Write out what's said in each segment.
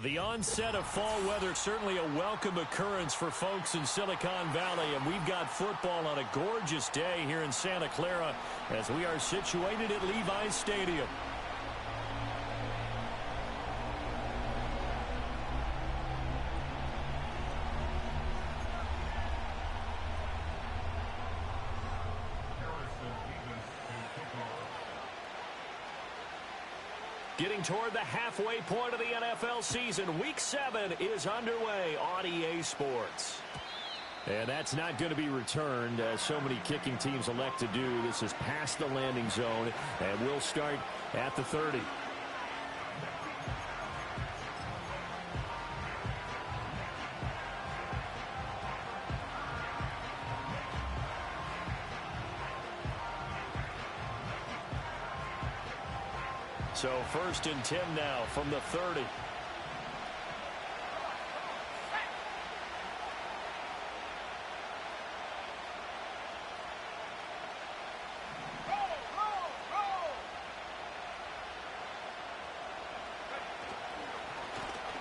The onset of fall weather, certainly a welcome occurrence for folks in Silicon Valley, and we've got football on a gorgeous day here in Santa Clara as we are situated at Levi's Stadium. Getting toward the halfway point of the NFL season. Week 7 is underway on EA Sports. And that's not going to be returned, as so many kicking teams elect to do. This is past the landing zone, and we'll start at the 30. So 1st and 10 now from the 30.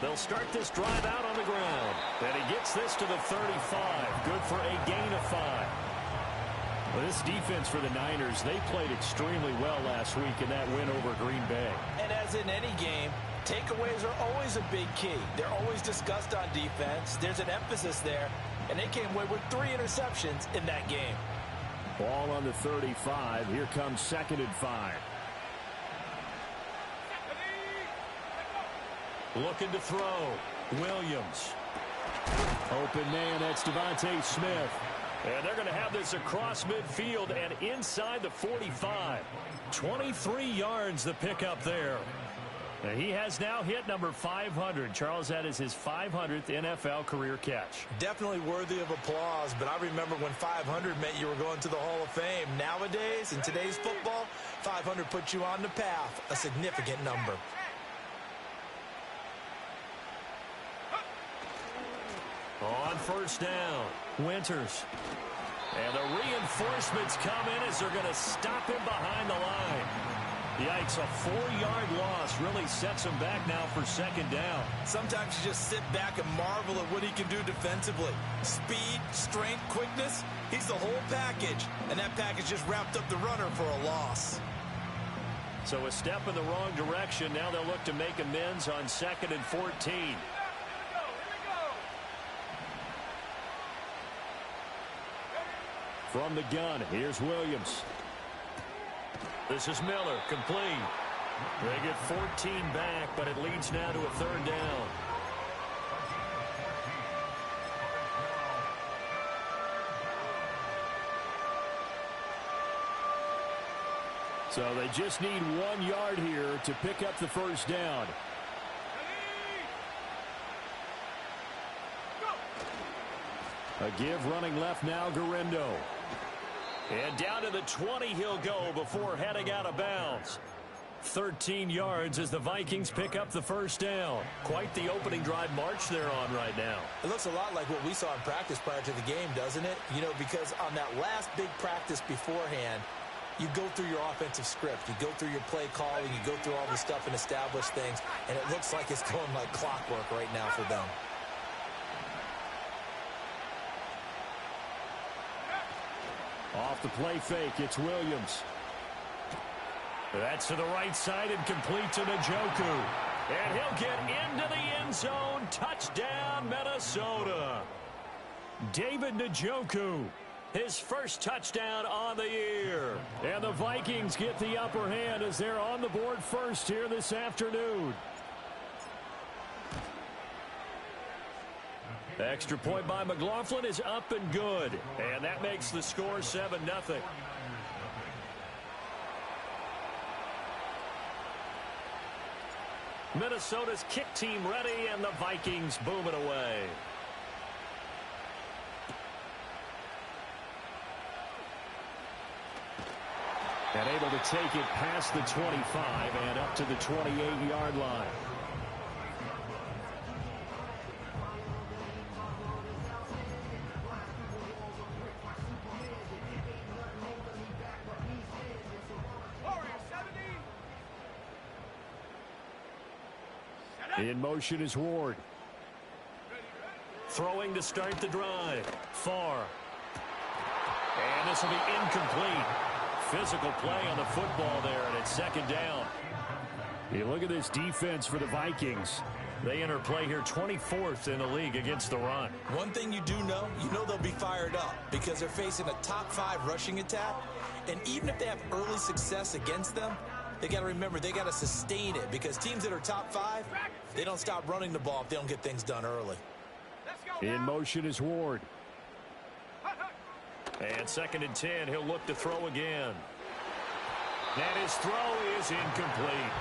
They'll start this drive out on the ground. And he gets this to the 35. Good for a gain of 5. Well, this defense for the Niners, they played extremely well last week in that win over Green Bay. And as in any game, takeaways are always a big key. They're always discussed on defense. There's an emphasis there, and they came away with 3 interceptions in that game. Ball on the 35. Here comes 2nd and 5. Looking to throw. Williams. Open man, that's Devontae Smith. And they're going to have this across midfield and inside the 45. 23 yards the pickup there. And he has now hit number 500. Charles, that is his 500th NFL career catch. Definitely worthy of applause, but I remember when 500 meant you were going to the Hall of Fame. Nowadays, in today's football, 500 puts you on the path, a significant number. On 1st down, Winters. And the reinforcements come in as they're going to stop him behind the line. Yikes, a 4-yard loss really sets him back now for 2nd down. Sometimes you just sit back and marvel at what he can do defensively. Speed, strength, quickness, he's the whole package. And that package just wrapped up the runner for a loss. So a step in the wrong direction. Now they'll look to make amends on 2nd and 14. From the gun, here's Williams. This is Miller, complete. They get 14 back, but it leads now to a 3rd down. So they just need 1 yard here to pick up the 1st down. A give running left now, Garendo. And down to the 20 he'll go before heading out of bounds. 13 yards as the Vikings pick up the 1st down. Quite the opening drive march they're on right now. It looks a lot like what we saw in practice prior to the game, doesn't it? You know, because on that last big practice beforehand, you go through your offensive script. You go through your play calling. You go through all the stuff and establish things. And it looks like it's going like clockwork right now for them. Off the play fake, it's Williams. That's to the right side and complete to Njoku. And he'll get into the end zone. Touchdown, Minnesota. David Njoku, his 1st touchdown on the year. And the Vikings get the upper hand as they're on the board first here this afternoon. Extra point by McLaughlin is up and good. And that makes the score 7-0. Minnesota's kick team ready, and the Vikings boom it away. And able to take it past the 25 and up to the 28-yard line. In motion is Ward. Throwing to start the drive. Far. And this will be incomplete. Physical play on the football there, and it's second down. You look at this defense for the Vikings. They enter play here 24th in the league against the run. One thing you know they'll be fired up because they're facing a top 5 rushing attack. And even if they have early success against them, they got to remember they got to sustain it because teams that are top 5, they don't stop running the ball if they don't get things done early. In motion is Ward. And second and 10, he'll look to throw again. And his throw is incomplete.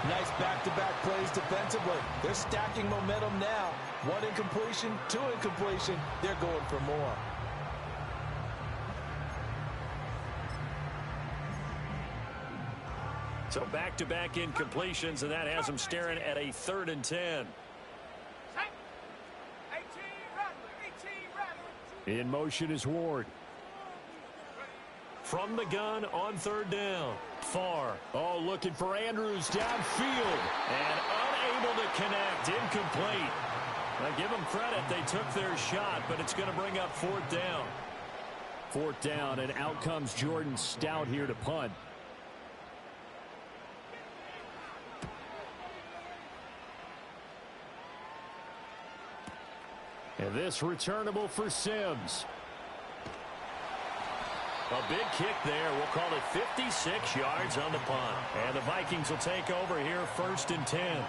Nice back-to-back plays defensively. They're stacking momentum now. 1 incompletion, 2 incompletion. They're going for more. So back-to-back incompletions, and that has them staring at a 3rd and 10. In motion is Ward. From the gun on 3rd down. Far. Oh, looking for Andrews downfield. And unable to connect. Incomplete. I give them credit. They took their shot, but it's going to bring up 4th down. 4th down, and out comes Jordan Stout here to punt. And this returnable for Sims. A big kick there. We'll call it 56 yards on the punt. And the Vikings will take over here 1st and 10.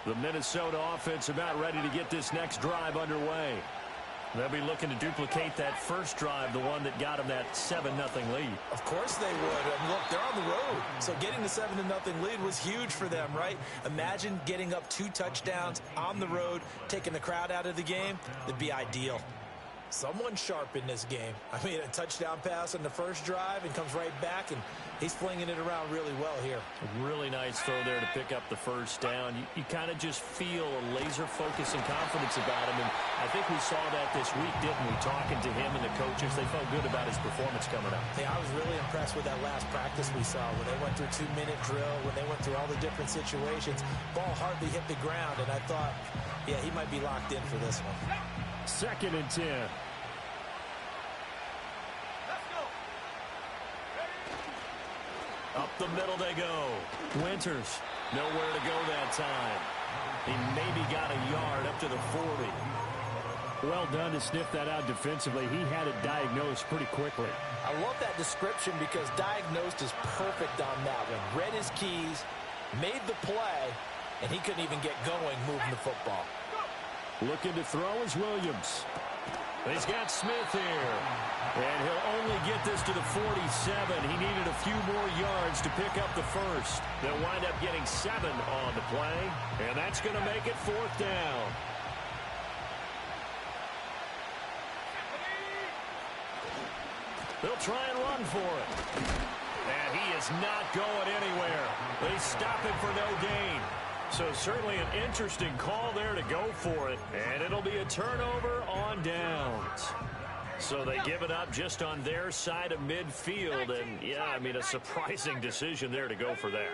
The Minnesota offense about ready to get this next drive underway. They'll be looking to duplicate that first drive, the one that got them that 7-0 lead. Of course they would. And look, they're on the road. So getting the 7-0 lead was huge for them, right? Imagine getting up 2 touchdowns on the road, taking the crowd out of the game. That'd be ideal. Someone sharp in this game. I mean, a touchdown pass on the first drive and comes right back, and he's flinging it around really well here. A really nice throw there to pick up the first down. You kind of just feel a laser focus and confidence about him, and I think we saw that this week, didn't we? Talking to him and the coaches, they felt good about his performance coming up. Hey, I was really impressed with that last practice we saw when they went through 2-minute drill, when they went through all the different situations. Ball hardly hit the ground, and I thought, yeah, he might be locked in for this one. 2nd and 10. Up the middle they go. Winters, nowhere to go that time. He maybe got a yard up to the 40. Well done to sniff that out defensively. He had it diagnosed pretty quickly. I love that description because diagnosed is perfect on that one. Read his keys, made the play, and he couldn't even get going moving the football. Looking to throw is Williams. He's got Smith here. And he'll only get this to the 47. He needed a few more yards to pick up the first. They'll wind up getting 7 on the play. And that's going to make it 4th down. They'll try and run for it. And he is not going anywhere. They stop him for no gain. So certainly an interesting call there to go for it. And it'll be a turnover on downs. So they give it up just on their side of midfield. And, yeah, I mean, a surprising decision there to go for that.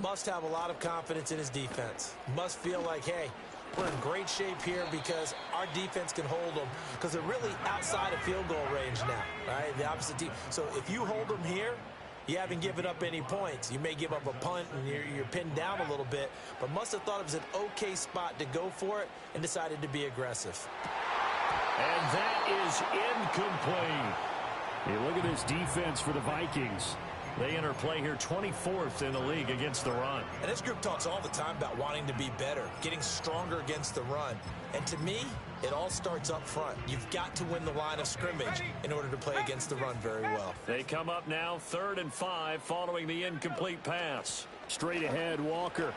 Must have a lot of confidence in his defense. Must feel like, hey, we're in great shape here because our defense can hold them. Because they're really outside of field goal range now, right? The opposite team. So if you hold them here, you haven't given up any points. You may give up a punt and you're pinned down a little bit, but must have thought it was an okay spot to go for it and decided to be aggressive. And that is incomplete. You look at this defense for the Vikings. They enter play here 24th in the league against the run. And this group talks all the time about wanting to be better, getting stronger against the run. And to me, it all starts up front. You've got to win the line of scrimmage in order to play against the run very well. They come up now 3rd and 5 following the incomplete pass. Straight ahead, Walker.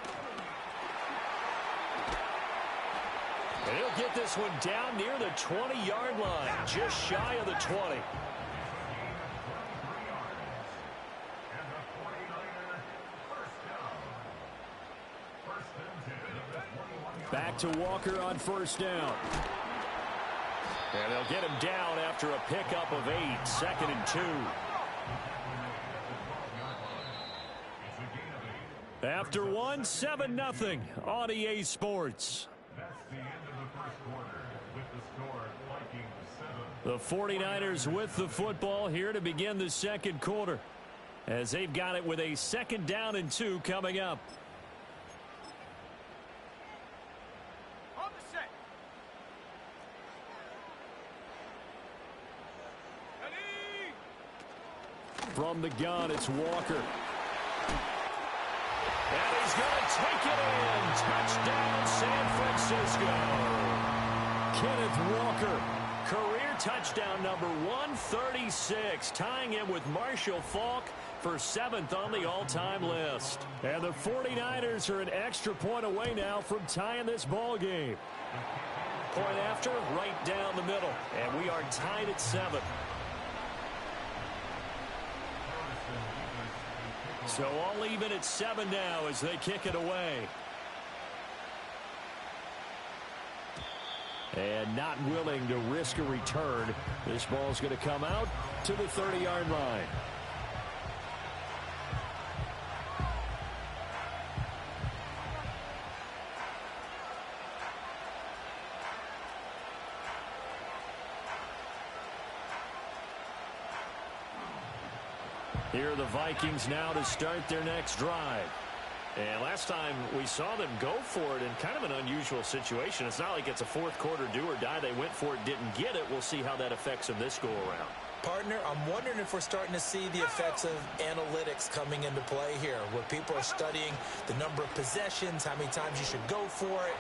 And he'll get this one down near the 20-yard line, just shy of the 20. back to Walker on first down. And they'll get him down after a pickup of 8, 2nd and 2. After 1, 7-0 on EA Sports. That's the end of the first quarter with the score Vikings 7. The 49ers with the football here to begin the second quarter, as they've got it with a 2nd down and 2 coming up. From the gun, it's Walker. And he's going to take it in. Touchdown, San Francisco. Kenneth Walker, career touchdown number 136, tying him with Marshall Faulk for 7th on the all-time list. And the 49ers are an extra point away now from tying this ball game. Point after, right down the middle. And we are tied at 7. So all even at 7 now as they kick it away. And not willing to risk a return. This ball's going to come out to the 30-yard line. Here are the Vikings now to start their next drive. And last time we saw them go for it in kind of an unusual situation. It's not like it's a fourth quarter do or die. They went for it, didn't get it. We'll see how that affects them this go around. Partner, I'm wondering if we're starting to see the effects of analytics coming into play here, where people are studying the number of possessions, how many times you should go for it,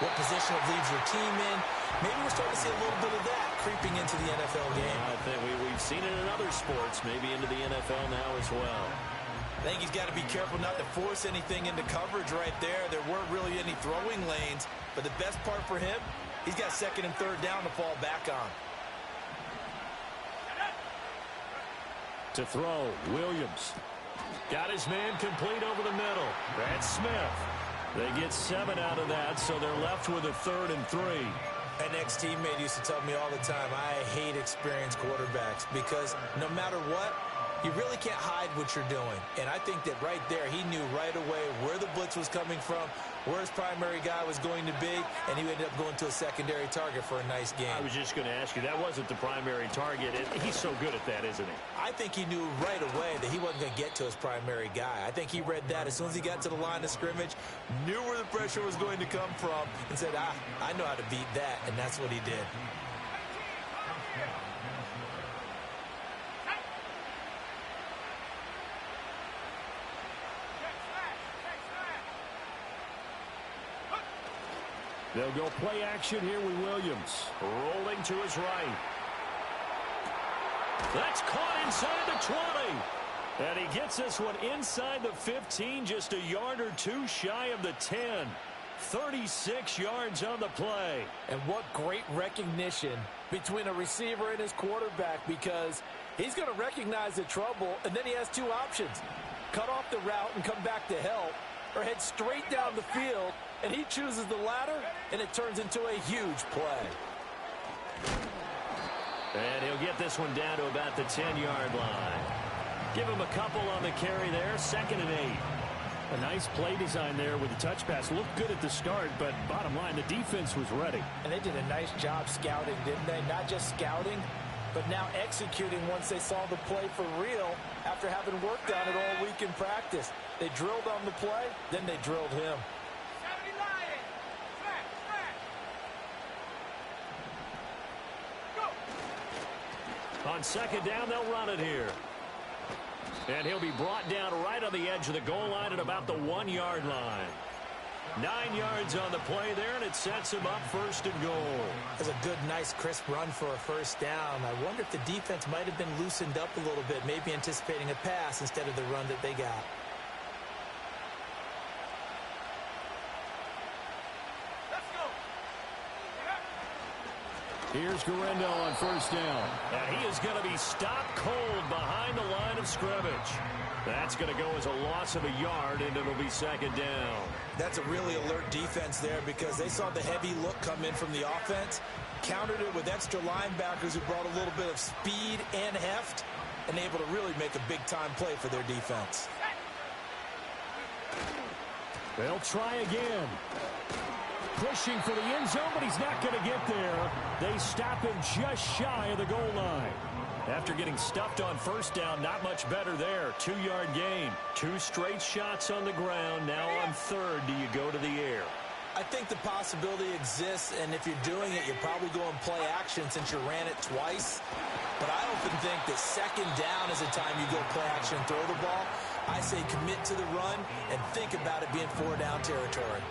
what position it leaves your team in. Maybe we're starting to see a little bit of that creeping into the NFL game. I think we've seen it in other sports, maybe into the NFL now as well. I think he's got to be careful not to force anything into coverage right there. There weren't really any throwing lanes, but the best part for him, he's got 2nd and 3rd down to fall back on. To throw, Williams. Got his man complete over the middle. That's Smith. They get 7 out of that, so they're left with a 3rd and 3. An ex-teammate used to tell me all the time, I hate experienced quarterbacks because no matter what, you really can't hide what you're doing. And I think that right there, he knew right away where the blitz was coming from, where his primary guy was going to be, and he ended up going to a secondary target for a nice game. I was just going to ask you, that wasn't the primary target. He's so good at that, isn't he? I think he knew right away that he wasn't going to get to his primary guy. I think he read that as soon as he got to the line of scrimmage, knew where the pressure was going to come from, and said, I know how to beat that, and that's what he did. They'll go play action here with Williams. Rolling to his right. That's caught inside the 20. And he gets this one inside the 15, just a yard or two shy of the 10. 36 yards on the play. And what great recognition between a receiver and his quarterback, because he's going to recognize the trouble, and then he has 2 options. Cut off the route and come back to help, or head straight down the field, and he chooses the latter, and it turns into a huge play. And he'll get this one down to about the 10-yard line. Give him a couple on the carry there, 2nd and 8. A nice play design there with the touch pass. Looked good at the start, but bottom line, the defense was ready. And they did a nice job scouting, didn't they? Not just scouting, but now executing once they saw the play for real after having worked on it all week in practice. They drilled on the play, then they drilled him. On 2nd down, they'll run it here. And he'll be brought down right on the edge of the goal line at about the 1-yard line. 9 yards on the play there, and it sets him up 1st and goal. That's a good, nice, crisp run for a 1st down. I wonder if the defense might have been loosened up a little bit, maybe anticipating a pass instead of the run that they got. Here's Guerrero on first down. And he is going to be stopped cold behind the line of scrimmage. That's going to go as a loss of a yard, and it'll be second down. That's a really alert defense there because they saw the heavy look come in from the offense, countered it with extra linebackers who brought a little bit of speed and heft, and able to really make a big-time play for their defense. They'll try again. Pushing for the end zone, but he's not going to get there. They stop him just shy of the goal line. After getting stuffed on first down, not much better there. 2-yard gain. 2 straight shots on the ground. Now on third, do you go to the air? I think the possibility exists, and if you're doing it, you're probably going play action since you ran it twice. But I often think that second down is the time you go play action and throw the ball. I say commit to the run and think about it being 4-down territory.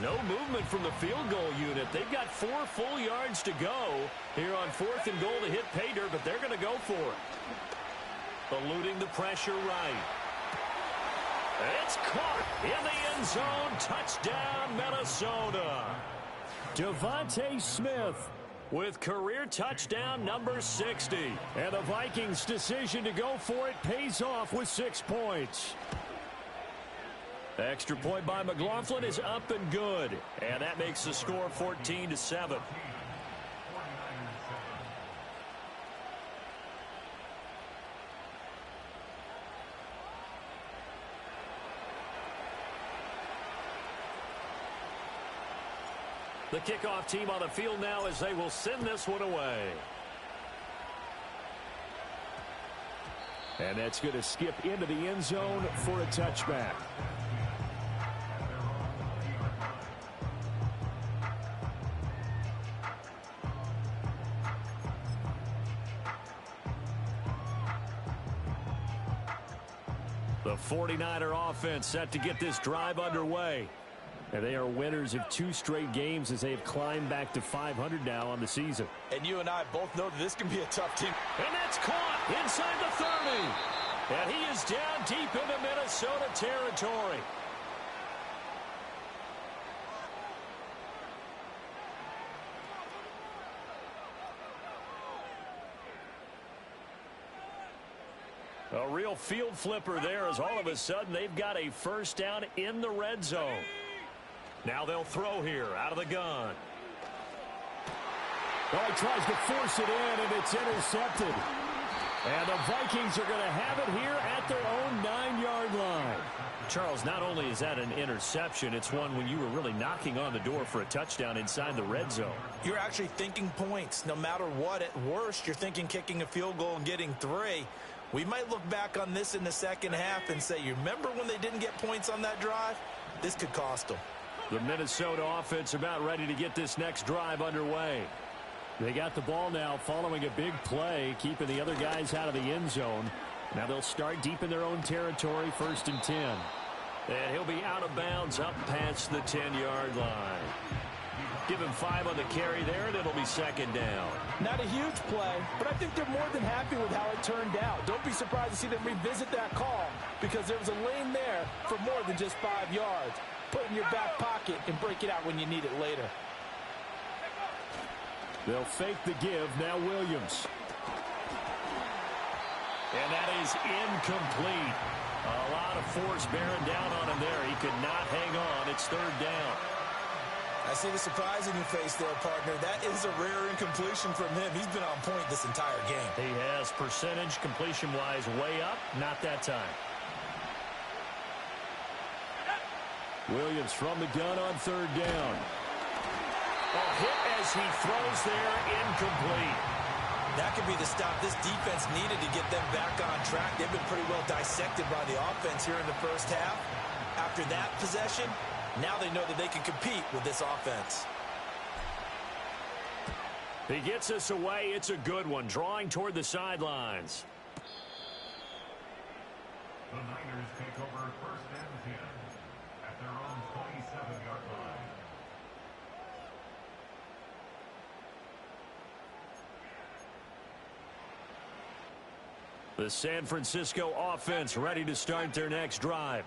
No movement from the field goal unit. They've got 4 full yards to go here on 4th and goal to hit pay dirt, but they're going to go for it. Eluding the pressure right. It's caught in the end zone. Touchdown, Minnesota. Devontae Smith with career touchdown number 60. And the Vikings' decision to go for it pays off with 6 points. Extra point by McLaughlin is up and good. And that makes the score 14-7. The kickoff team on the field now as they will send this one away. And that's going to skip into the end zone for a touchback. The 49er offense set to get this drive underway. And they are winners of 2 straight games as they have climbed back to 500 now on the season. And you and I both know that this can be a tough team. And that's caught inside the 30. And he is down deep into Minnesota territory. A real field flipper there as all of a sudden they've got a first down in the red zone. Now they'll throw here out of the gun. Oh, he tries to force it in, and it's intercepted. And the Vikings are going to have it here at their own 9-yard line. Charles, not only is that an interception, it's one when you were really knocking on the door for a touchdown inside the red zone. You're actually thinking points. No matter what, at worst, you're thinking kicking a field goal and getting 3. We might look back on this in the second half and say, you remember when they didn't get points on that drive? This could cost them. The Minnesota offense about ready to get this next drive underway. They got the ball now following a big play, keeping the other guys out of the end zone. Now they'll start deep in their own territory, 1st and 10. And he'll be out of bounds up past the 10-yard line. Give him 5 on the carry there, and it'll be second down. Not a huge play, but I think they're more than happy with how it turned out. Don't be surprised to see them revisit that call because there was a lane there for more than just 5 yards. Put it in your back pocket and break it out when you need it later. They'll fake the give. Now Williams. And that is incomplete. A lot of force bearing down on him there. He could not hang on. It's 3rd down. I see the surprise in your face there, partner. That is a rare incompletion from him. He's been on point this entire game. He has percentage completion-wise way up. Not that time. Williams from the gun on 3rd down. A hit as he throws there, incomplete. That could be the stop this defense needed to get them back on track. They've been pretty well dissected by the offense here in the first half. After that possession, now they know that they can compete with this offense. He gets us away. It's a good one, drawing toward the sidelines. The Niners take over 1st and 10 at their own 27-yard line. The San Francisco offense ready to start their next drive.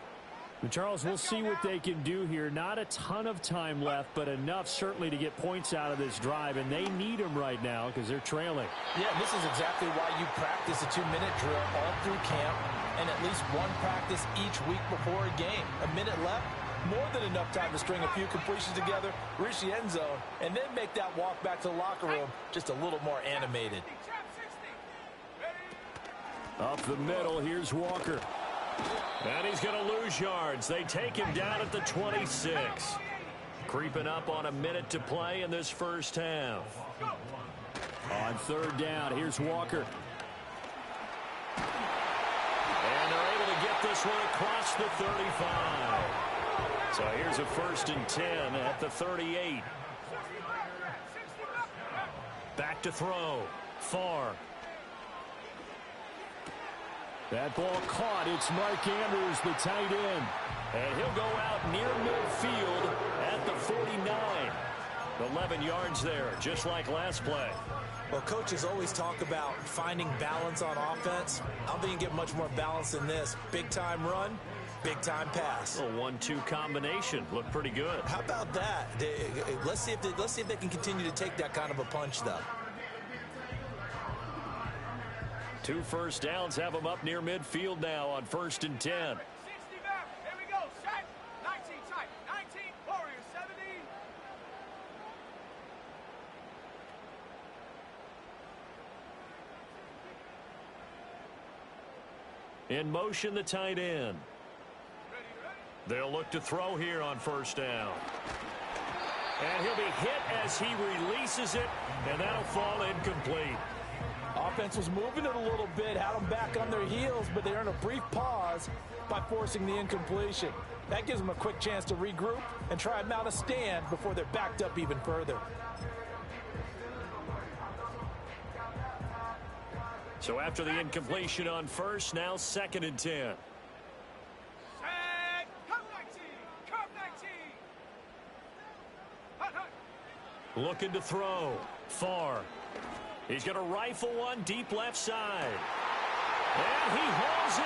And Charles, we'll see what they can do here. Not a ton of time left, but enough certainly to get points out of this drive, and they need them right now because they're trailing. Yeah, this is exactly why you practice a 2-minute drill all through camp and at least one practice each week before a game. A minute left, more than enough time to string a few completions together, reach the end zone, and then make that walk back to the locker room just a little more animated. Up the middle, here's Walker. And he's going to lose yards. They take him down at the 26. Creeping up on a minute to play in this first half. On third down, here's Walker. And they're able to get this one across the 35. So here's a 1st and 10 at the 38. Back to throw. Far. That ball caught. It's Mark Andrews, the tight end. And he'll go out near midfield at the 49. 11 yards there, just like last play. Well, coaches always talk about finding balance on offense. I don't think you can get much more balance than this. Big-time run, big-time pass. A 1-2 combination. Looked pretty good. How about that? Let's see if they can continue to take that kind of a punch, though. 2 first downs have them up near midfield now on 1st and 10. 60 back. Here we go. Set. 19 tight. 19. Warriors 70. In motion, the tight end. They'll look to throw here on 1st down. And he'll be hit as he releases it, and that'll fall incomplete. Offense was moving it a little bit, had them back on their heels, but they earned a brief pause by forcing the incompletion. That gives them a quick chance to regroup and try and mount a stand before they're backed up even further. So after the incompletion on 1st, now 2nd and 10. Set. Curve 19. Curve 19. Hut, hut. Looking to throw. Far. He's going to rifle one deep left side. And he hauls it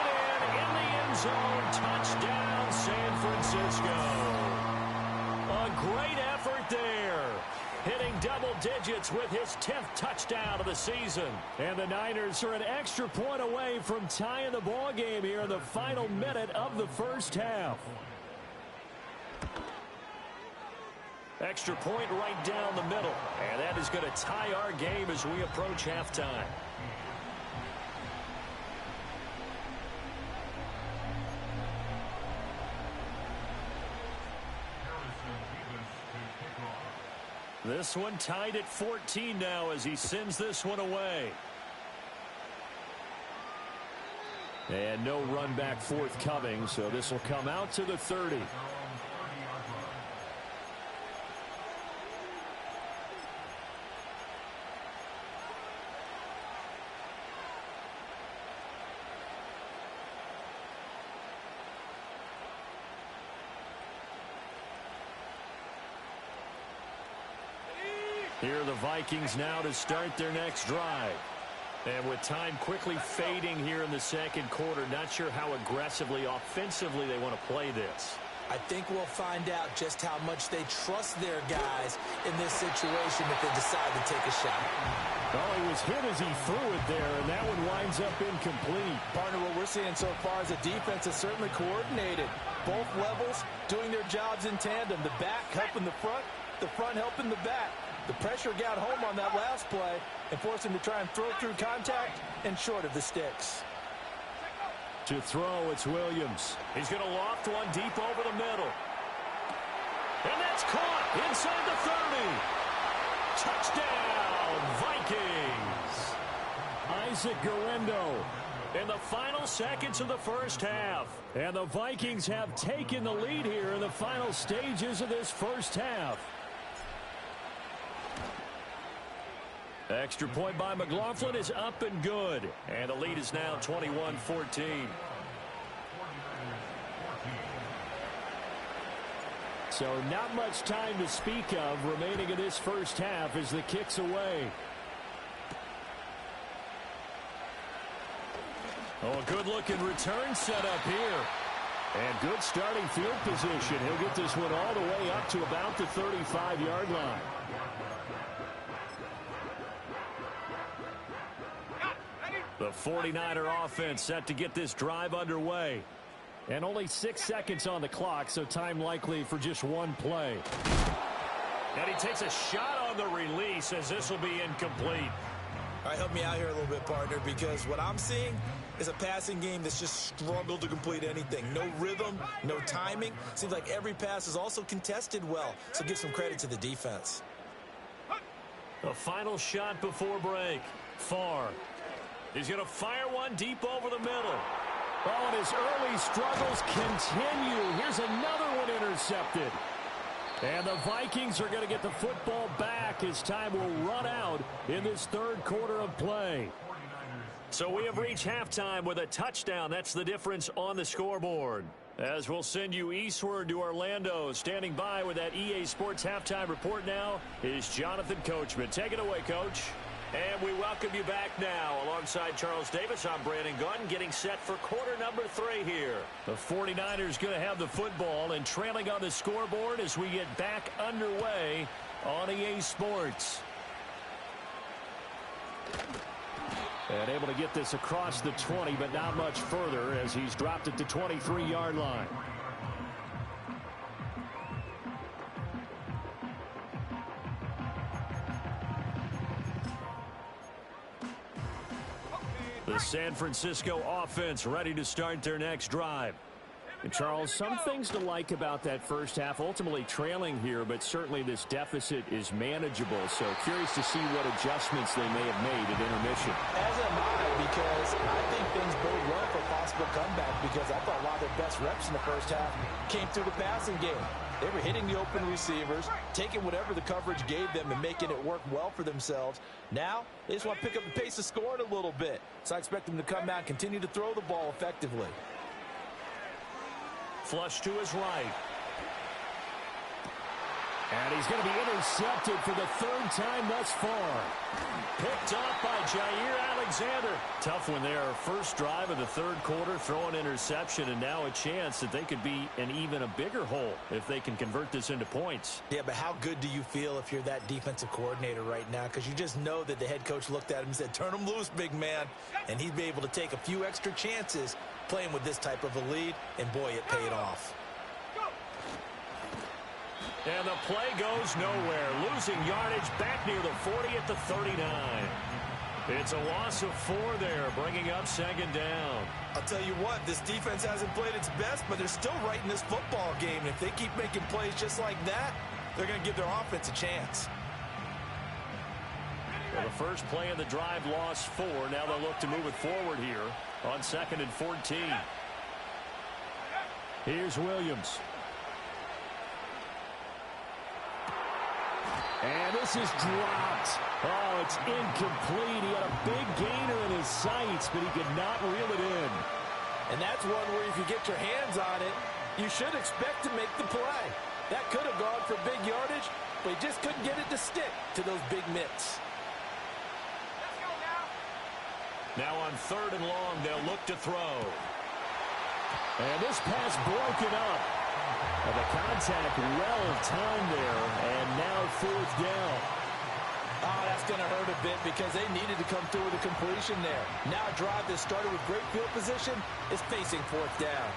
in the end zone. Touchdown, San Francisco. A great effort there. Hitting double digits with his 10th touchdown of the season. And the Niners are an extra point away from tying the ball game here in the final minute of the first half. Extra point right down the middle. And that is going to tie our game as we approach halftime. This one tied at 14 now as he sends this one away. And no run back forthcoming, so this will come out to the 30. Here are the Vikings now to start their next drive. And with time quickly fading here in the second quarter, not sure how aggressively, offensively they want to play this. I think we'll find out just how much they trust their guys in this situation if they decide to take a shot. Oh, he was hit as he threw it there, and that one winds up incomplete. Partner, what we're seeing so far is the defense is certainly coordinated. Both levels doing their jobs in tandem. The back helping the front helping the back. The pressure got home on that last play and forced him to try and throw through contact and short of the sticks. To throw, it's Williams. He's going to loft one deep over the middle. And that's caught inside the 30. Touchdown, Vikings. Isaac Guerrero. In the final seconds of the first half. And the Vikings have taken the lead here in the final stages of this first half. Extra point by McLaughlin is up and good. And the lead is now 21-14. So not much time to speak of remaining in this first half as the kick's away. Oh, a good-looking return set up here. And good starting field position. He'll get this one all the way up to about the 35-yard line. The 49er offense set to get this drive underway. And only 6 seconds on the clock, so time likely for just one play. And he takes a shot on the release as this will be incomplete. All right, help me out here a little bit, partner, because what I'm seeing is a passing game that's just struggled to complete anything. No rhythm, no timing. Seems like every pass is also contested well, so give some credit to the defense. The final shot before break. Farr. He's going to fire one deep over the middle. Oh, and his early struggles continue. Here's another one intercepted. And the Vikings are going to get the football back as time will run out in this third quarter of play. So we have reached halftime with a touchdown. That's the difference on the scoreboard. As we'll send you eastward to Orlando. Standing by with that EA Sports halftime report now is Jonathan Coachman. Take it away, Coach. And we welcome you back now. Alongside Charles Davis, I'm Brandon Gunn, getting set for quarter number 3 here. The 49ers going to have the football and trailing on the scoreboard as we get back underway on EA Sports. And able to get this across the 20, but not much further as he's dropped it to 23-yard line. The San Francisco offense ready to start their next drive. And Charles, some things to like about that first half. Ultimately trailing here, but certainly this deficit is manageable. So curious to see what adjustments they may have made at intermission. As am I, because I think things bode well for a possible comeback, because I thought a lot of their best reps in the first half came through the passing game. They were hitting the open receivers, taking whatever the coverage gave them and making it work well for themselves. Now, they just want to pick up the pace of scoring a little bit. So I expect them to come out and continue to throw the ball effectively. Flush to his right. And he's going to be intercepted for the third time thus far. Picked off by Jair Alexander. Tough one there. First drive of the third quarter, throw an interception, and now a chance that they could be in even a bigger hole if they can convert this into points. Yeah, but how good do you feel if you're that defensive coordinator right now? Because you just know that the head coach looked at him and said, turn him loose, big man. And he'd be able to take a few extra chances playing with this type of a lead, and boy, it paid off. And the play goes nowhere. Losing yardage back near the 40 at the 39. It's a loss of 4 there, bringing up second down. I'll tell you what, this defense hasn't played its best, but they're still right in this football game. And if they keep making plays just like that, they're going to give their offense a chance. Well, the first play of the drive lost 4. Now they'll look to move it forward here on 2nd and 14. Here's Williams. And this is dropped. Oh, it's incomplete. He had a big gainer in his sights, but he could not reel it in. And that's one where if you get your hands on it, you should expect to make the play. That could have gone for big yardage, but he just couldn't get it to stick to those big mitts. Let's go now. Now on 3rd and long, they'll look to throw. And this pass broken up. And the contact well timed there, and now 4th down. Oh, that's going to hurt a bit because they needed to come through with a completion there. Now a drive that started with great field position is facing 4th down.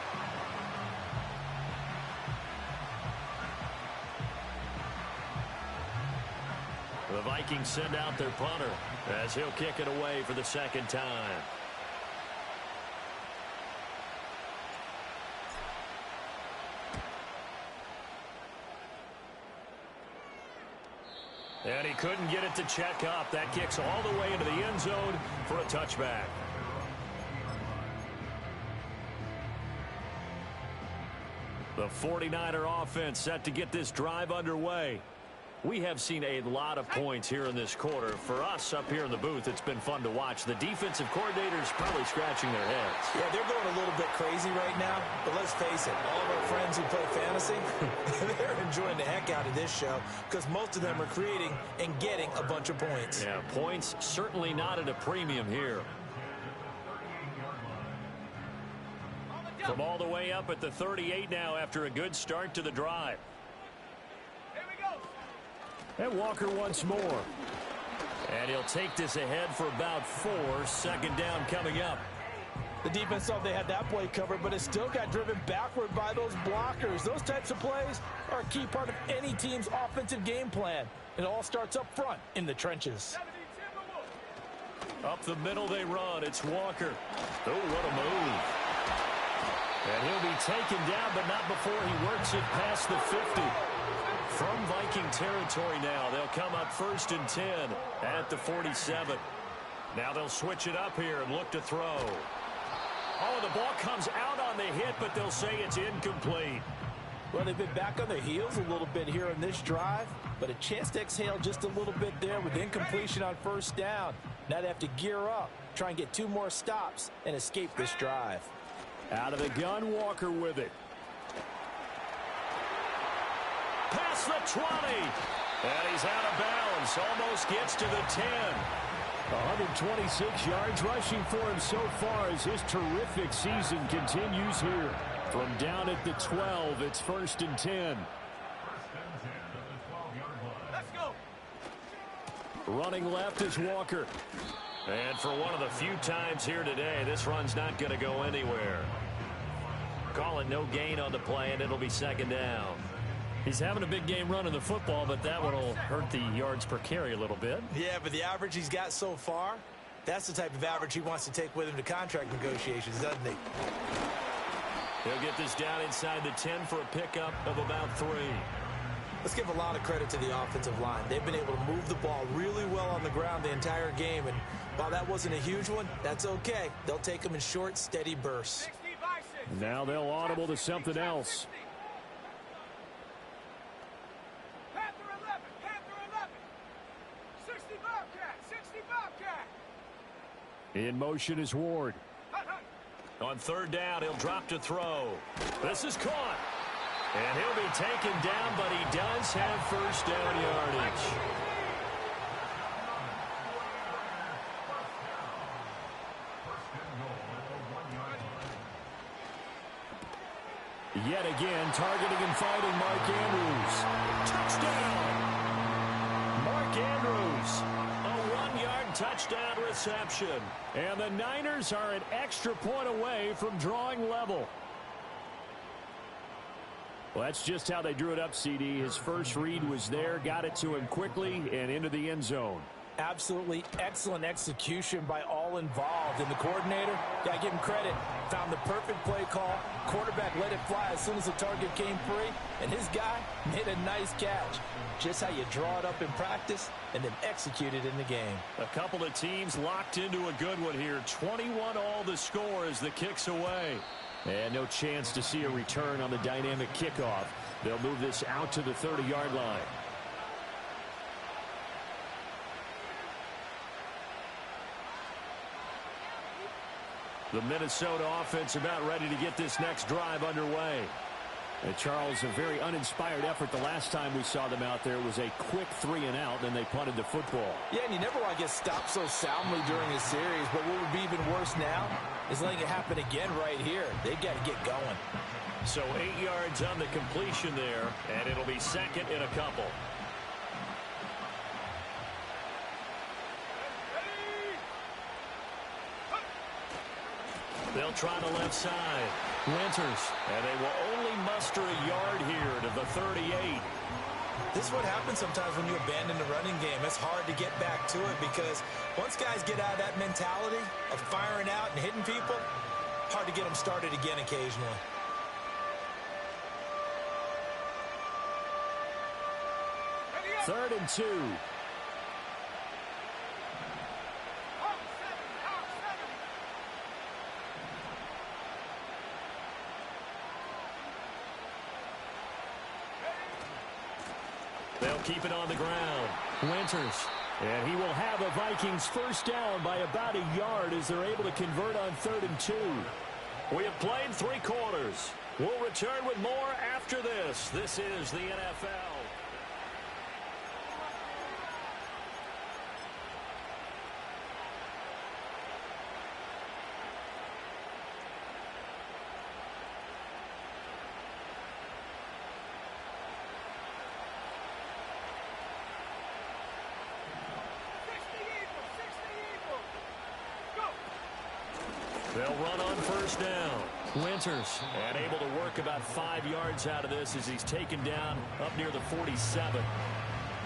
The Vikings send out their punter as he'll kick it away for the second time. And he couldn't get it to check up. That kicks all the way into the end zone for a touchback. The 49er offense set to get this drive underway. We have seen a lot of points here in this quarter. For us up here in the booth, it's been fun to watch. The defensive coordinators probably scratching their heads. Yeah, they're going a little bit crazy right now, but let's face it, all of our friends who play fantasy, they're enjoying the heck out of this show because most of them are creating and getting a bunch of points. Yeah, points certainly not at a premium here. From all the way up at the 38 now after a good start to the drive. Here we go. And Walker once more. And he'll take this ahead for about 4. Second down coming up. The defense thought they had that play covered, but it still got driven backward by those blockers. Those types of plays are a key part of any team's offensive game plan. It all starts up front in the trenches. Up the middle they run. It's Walker. Oh, what a move. And he'll be taken down, but not before he works it past the 50. From Viking territory now, they'll come up 1st and 10 at the 47. Now they'll switch it up here and look to throw. Oh, the ball comes out on the hit, but they'll say it's incomplete. Well, they've been back on their heels a little bit here in this drive, but a chance to exhale just a little bit there with incompletion on 1st down. Now they have to gear up, try and get 2 more stops, and escape this drive. Out of the gun, Walker with it. Past the 20. And he's out of bounds. Almost gets to the 10. 126 yards rushing for him so far as his terrific season continues here. From down at the 12, it's 1st and 10. First and 10 at the 12-yard line. Let's go. Running left is Walker. And for one of the few times here today, this run's not going to go anywhere. Calling no gain on the play, and it'll be 2nd down. He's having a big game running the football, but that one will hurt the yards per carry a little bit. Yeah, but the average he's got so far, that's the type of average he wants to take with him to contract negotiations, doesn't he? He'll get this down inside the 10 for a pickup of about 3. Let's give a lot of credit to the offensive line. They've been able to move the ball really well on the ground the entire game, and while that wasn't a huge one, that's okay. They'll take them in short, steady bursts. 60 by 6. Now they'll audible to something else. Panther 11. Panther 11. 60 Bobcat. 60 Bobcat. In motion is Ward. Hut, hut. On 3rd down, he'll drop to throw. This is caught. And he'll be taken down, but he does have 1st down yardage. Yet again, targeting and fighting Mark Andrews. Touchdown! Mark Andrews, a 1-yard touchdown reception. And the Niners are an extra point away from drawing level. Well, that's just how they drew it up, CD. His first read was there, got it to him quickly, and into the end zone. Absolutely excellent execution by all involved. And the coordinator, got to give him credit, found the perfect play call. Quarterback let it fly as soon as the target came free, and his guy made a nice catch. Just how you draw it up in practice and then execute it in the game. A couple of teams locked into a good one here. 21 all the score as the kick's away. And no chance to see a return on the dynamic kickoff. They'll move this out to the 30-yard line. The Minnesota offense about ready to get this next drive underway. And Charles, a very uninspired effort the last time we saw them out there. It was a quick 3-and-out, then they punted the football. Yeah, and you never want to get stopped so soundly during a series, but what would be even worse now is letting it happen again right here. They've got to get going. So 8 yards on the completion there, and it'll be 2nd and a couple. They'll try the left side. Winters, and they will only muster a yard here to the 38. This is what happens sometimes when you abandon the running game. It's hard to get back to it because once guys get out of that mentality of firing out and hitting people, hard to get them started again occasionally. Third and 2. They'll keep it on the ground. Winters. And he will have the Vikings first down by about a yard as they're able to convert on 3rd and 2. We have played 3 quarters. We'll return with more after this. This is the NFL. They'll run on first down. Winters, and able to work about 5 yards out of this as he's taken down up near the 47.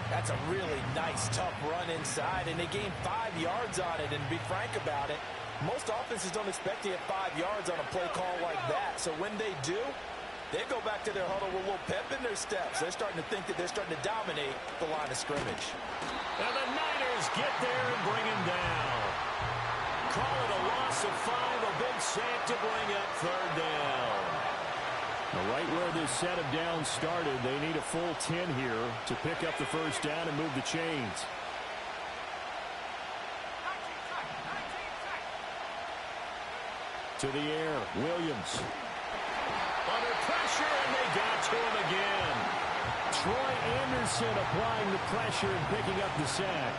That's a really nice, tough run inside, and they gained 5 yards on it. And to be frank about it, most offenses don't expect to get 5 yards on a play call like that. So when they do, they go back to their huddle with a little pep in their steps. They're starting to think that they're starting to dominate the line of scrimmage. And the Niners get there and bring him down. Call it a loss of 5, a big sack to bring up third down. Right where this set of downs started, they need a full 10 here to pick up the first down and move the chains. To the air, Williams. Under pressure, and they got to him again. Troy Anderson applying the pressure and picking up the sack.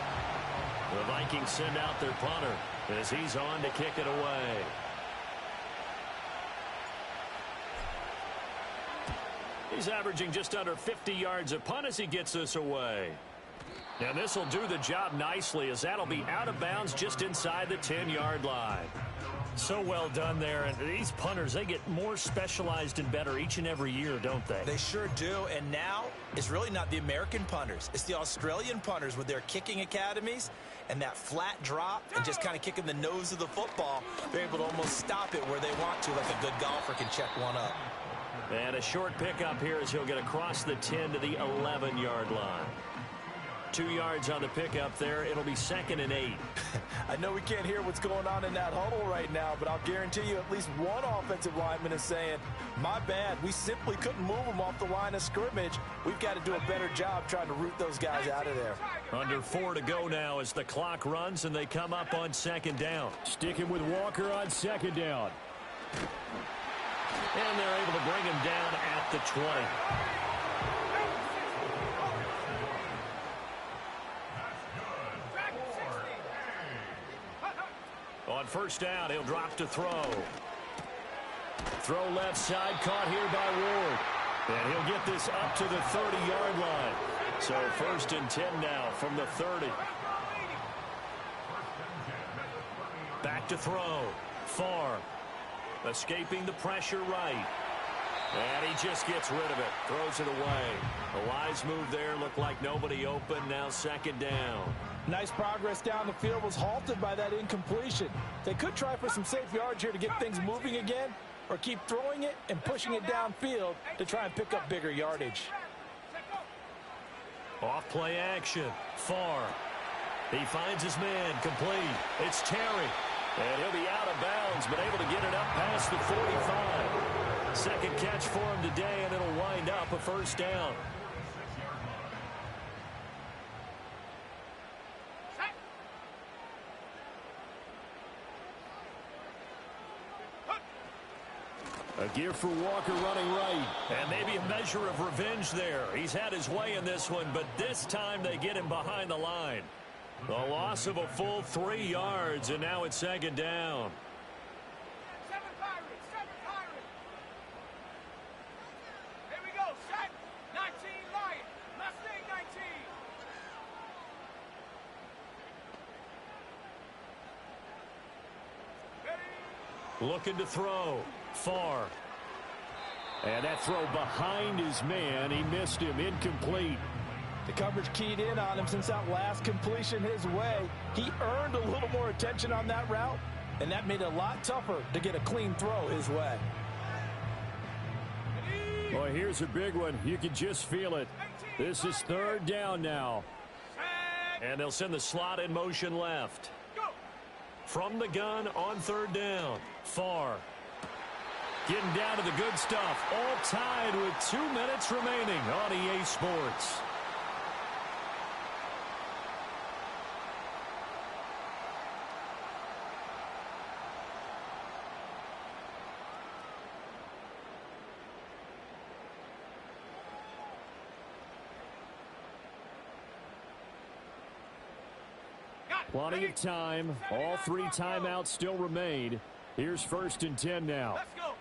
The Vikings send out their punter as he's on to kick it away. He's averaging just under 50 yards a punt as he gets this away. And this will do the job nicely as that'll be out of bounds just inside the 10-yard line. So well done there. And these punters, they get more specialized and better each and every year, don't they? They sure do. And now it's really not the American punters. It's the Australian punters with their kicking academies and that flat drop and just kind of kicking the nose of the football. They're able to almost stop it where they want to, like a good golfer can check one up. And a short pickup here as he'll get across the 10 to the 11-yard line. 2 yards on the pickup there. It'll be 2nd and 8. I know we can't hear what's going on in that huddle right now, but I'll guarantee you at least one offensive lineman is saying, my bad, we simply couldn't move them off the line of scrimmage. We've got to do a better job trying to root those guys out of there. Under 4 to go now as the clock runs and they come up on 2nd down. Sticking with Walker on 2nd down. And they're able to bring him down at the 20. On first down, he'll drop to throw. Throw left side, caught here by Ward. And he'll get this up to the 30-yard line. So 1st and 10 now from the 30. Back to throw. Far. Escaping the pressure right. And he just gets rid of it. Throws it away. The wise move there. Looked like nobody open. Now 2nd down. Nice progress down the field was halted by that incompletion. They could try for some safe yards here to get things moving again, or keep throwing it and pushing it downfield to try and pick up bigger yardage. Off play action. Far. He finds his man. Complete. It's Terry. And he'll be out of bounds, but able to get it up past the 45. Second catch for him today, and it'll wind up a first down. A gear for Walker running right. And maybe a measure of revenge there. He's had his way in this one, but this time they get him behind the line. The loss of a full 3 yards, and now it's 2nd down. 7 Pirates, 7 Pirates. Here we go, set. 19 Lion, Mustang 19. Ready? Looking to throw. Far. And that throw behind his man. He missed him. Incomplete. The coverage keyed in on him since that last completion his way. He earned a little more attention on that route, and that made it a lot tougher to get a clean throw his way. Well, here's a big one. You can just feel it. This is 3rd down now. And they'll send the slot in motion left. From the gun on 3rd down. Far. Getting down to the good stuff. All tied with 2 minutes remaining on EA Sports. Plenty of time. All 3 timeouts still remain. Here's 1st and 10 now. Let's go.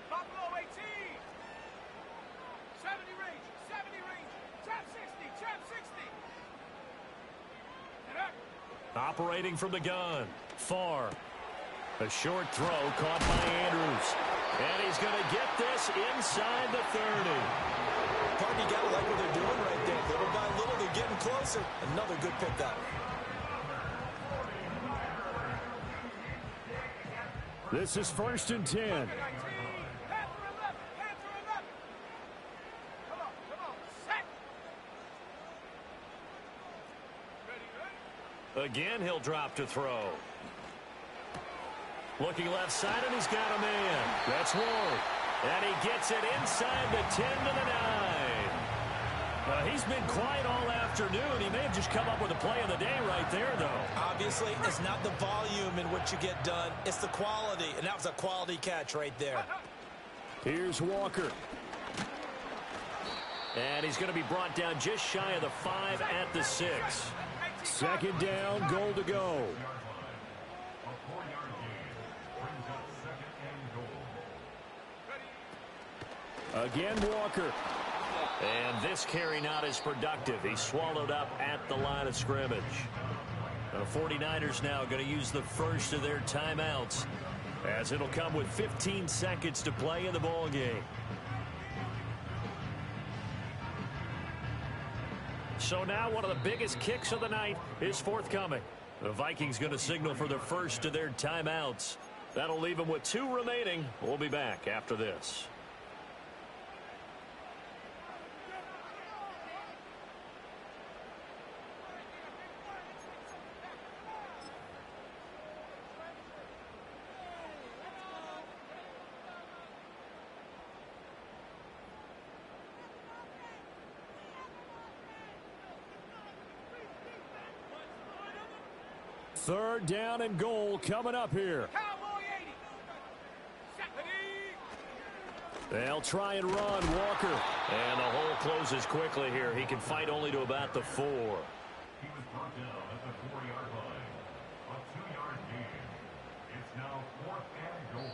Buffalo 18. 70 range, 70 range. Trap 60, trap 60. Get up. Operating from the gun. Far. A short throw caught by Andrews. And he's going to get this inside the 30. Partner, you got to like what they're doing right there. Little by little, they're getting closer. Another good pickup. This is 1st and 10. Again, he'll drop to throw. Looking left side, and he's got a man. That's Ward. And he gets it inside the 10 to the 9. He's been quiet all afternoon. He may have just come up with the play of the day right there, though. Obviously, it's not the volume in which you get done. It's the quality, and that was a quality catch right there. Here's Walker. And he's going to be brought down just shy of the 5 at the 6. 2nd down, goal to go. Again, Walker. And this carry not as productive. He's swallowed up at the line of scrimmage. The 49ers now going to use the first of their timeouts, as it'll come with 15 seconds to play in the ball game. So now one of the biggest kicks of the night is forthcoming. The Vikings going to signal for the first of their timeouts. That'll leave them with 2 remaining. We'll be back after this. Third down and goal coming up here. They'll try and run. Walker. And the hole closes quickly here. He can fight only to about the 4. He was brought down at the 4-yard line. A 2-yard gain. It's now 4th and goal.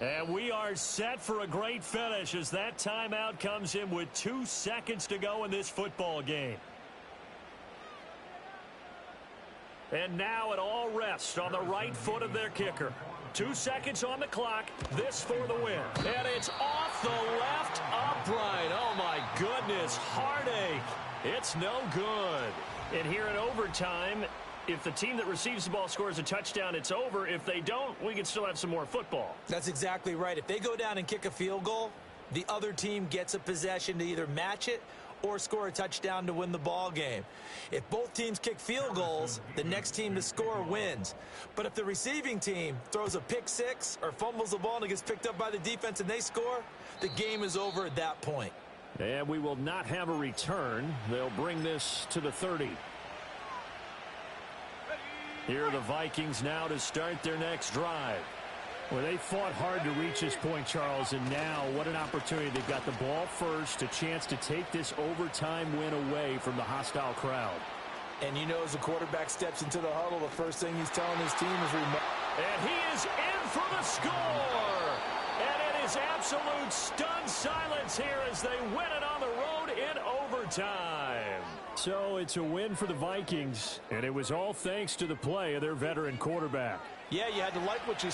And we are set for a great finish as that timeout comes in with 2 seconds to go in this football game. And now it all rests on the right foot of their kicker. 2 seconds on the clock. This for the win. And it's off the left upright. Oh, my goodness. Heartache. It's no good. And here in overtime, if the team that receives the ball scores a touchdown, it's over. If they don't, we can still have some more football. That's exactly right. If they go down and kick a field goal, the other team gets a possession to either match it or score a touchdown to win the ball game. If both teams kick field goals, the next team to score wins. But if the receiving team throws a pick 6 or fumbles the ball and it gets picked up by the defense and they score, the game is over at that point. And we will not have a return. They'll bring this to the 30. Here are the Vikings now to start their next drive. Well, they fought hard to reach this point, Charles, and now what an opportunity. They've got the ball first, a chance to take this overtime win away from the hostile crowd. And you know, as the quarterback steps into the huddle, the first thing he's telling his team is and he is in for the score. And it is absolute stunned silence here as they win it on the road in overtime. So it's a win for the Vikings, and it was all thanks to the play of their veteran quarterback. Yeah, you had to like what you